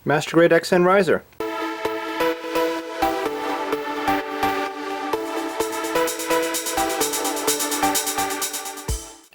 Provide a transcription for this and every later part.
Master Grade XN riser.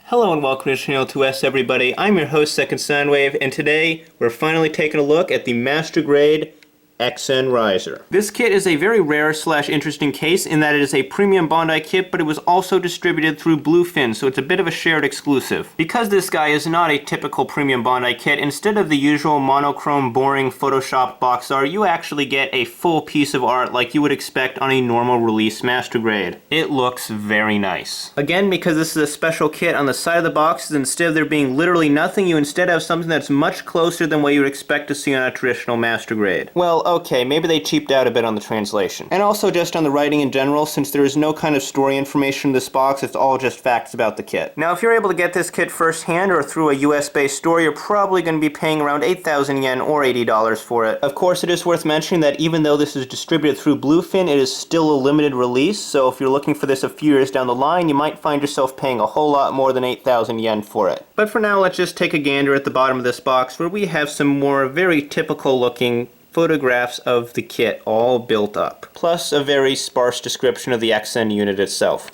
Hello and welcome to Channel 2S everybody. I'm your host Second Soundwave, and today we're finally taking a look at the Master Grade XN riser. This kit is a very rare / interesting case in that it is a premium Bandai kit, but it was also distributed through Bluefin, so it's a bit of a shared exclusive. Because this guy is not a typical premium Bandai kit, instead of the usual monochrome, boring Photoshop box art, you actually get a full piece of art like you would expect on a normal release Master Grade. It looks very nice. Again, because this is a special kit, on the side of the box, instead of there being literally nothing, you instead have something that's much closer than what you would expect to see on a traditional Master Grade. Well, okay, maybe they cheaped out a bit on the translation. And also just on the writing in general, since there is no kind of story information in this box, it's all just facts about the kit. Now, if you're able to get this kit firsthand or through a US-based store, you're probably going to be paying around 8,000 yen or $80 for it. Of course, it is worth mentioning that even though this is distributed through Bluefin, it is still a limited release, so if you're looking for this a few years down the line, you might find yourself paying a whole lot more than 8,000 yen for it. But for now, let's just take a gander at the bottom of this box, where we have some more very typical looking photographs of the kit all built up, plus a very sparse description of the XN unit itself.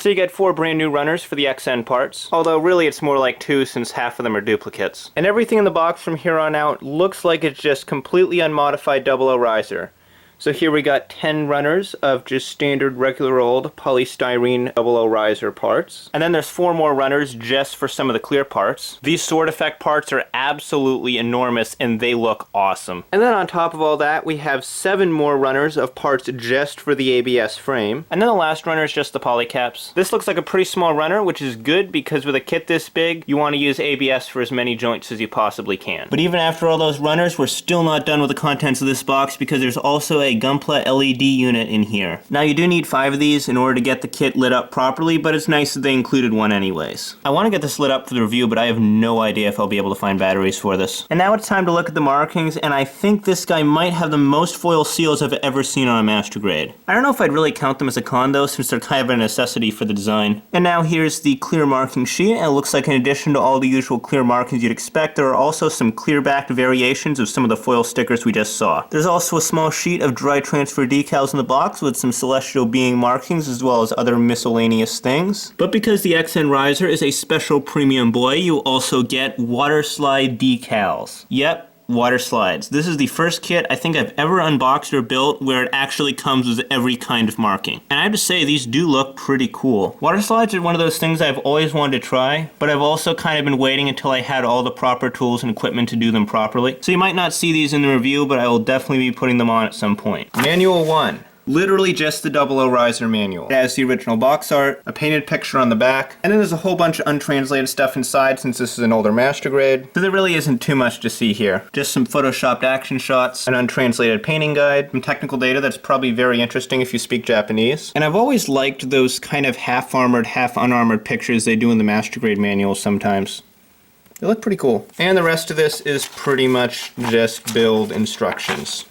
So you get 4 brand new runners for the XN parts, although really it's more like 2 since half of them are duplicates. And everything in the box from here on out looks like it's just completely unmodified 00 riser. So here we got 10 runners of just standard regular old polystyrene 00 riser parts. And then there's 4 more runners just for some of the clear parts. These sword effect parts are absolutely enormous and they look awesome. And then on top of all that, we have 7 more runners of parts just for the ABS frame. And then the last runner is just the polycaps. This looks like a pretty small runner, which is good because with a kit this big, you want to use ABS for as many joints as you possibly can. But even after all those runners, we're still not done with the contents of this box because there's also a Gunpla LED unit in here. Now you do need 5 of these in order to get the kit lit up properly, but it's nice that they included one anyways. I want to get this lit up for the review, but I have no idea if I'll be able to find batteries for this. And now it's time to look at the markings, and I think this guy might have the most foil seals I've ever seen on a Master Grade. I don't know if I'd really count them as a con though, since they're kind of a necessity for the design. And now here's the clear marking sheet, and it looks like in addition to all the usual clear markings you'd expect, there are also some clear backed variations of some of the foil stickers we just saw. There's also a small sheet of dry transfer decals in the box with some celestial being markings as well as other miscellaneous things. But because the XN riser is a special premium boy, you also get water slide decals. Yep. Water slides. This is the first kit I think I've ever unboxed or built where it actually comes with every kind of marking. And I have to say, these do look pretty cool. Water slides are one of those things I've always wanted to try, but I've also kind of been waiting until I had all the proper tools and equipment to do them properly. So you might not see these in the review, but I will definitely be putting them on at some point. Manual 1. Literally just the 00 riser manual. It has the original box art, a painted picture on the back, and then there's a whole bunch of untranslated stuff inside since this is an older Master Grade. So there really isn't too much to see here. Just some photoshopped action shots, an untranslated painting guide, some technical data that's probably very interesting if you speak Japanese. And I've always liked those kind of half-armored, half-unarmored pictures they do in the Master Grade manuals sometimes. They look pretty cool. And the rest of this is pretty much just build instructions.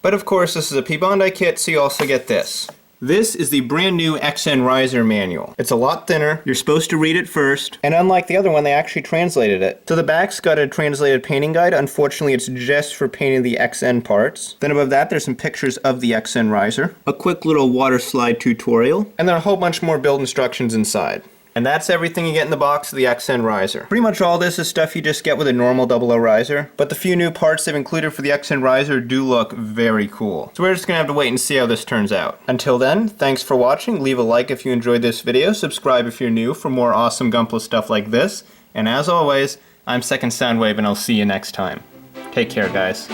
But of course, this is a P-Bandai kit, so you also get this. This is the brand new XN riser manual. It's a lot thinner, you're supposed to read it first, and unlike the other one, they actually translated it. So the back's got a translated painting guide. Unfortunately, it's just for painting the XN parts. Then above that, there's some pictures of the XN riser, a quick little water slide tutorial, and then a whole bunch more build instructions inside. And that's everything you get in the box of the XN riser. Pretty much all this is stuff you just get with a normal 00 riser, but the few new parts they've included for the XN riser do look very cool. So we're just gonna have to wait and see how this turns out. Until then, thanks for watching. Leave a like if you enjoyed this video, subscribe if you're new for more awesome Gunpla stuff like this, and as always, I'm Second Soundwave and I'll see you next time. Take care, guys.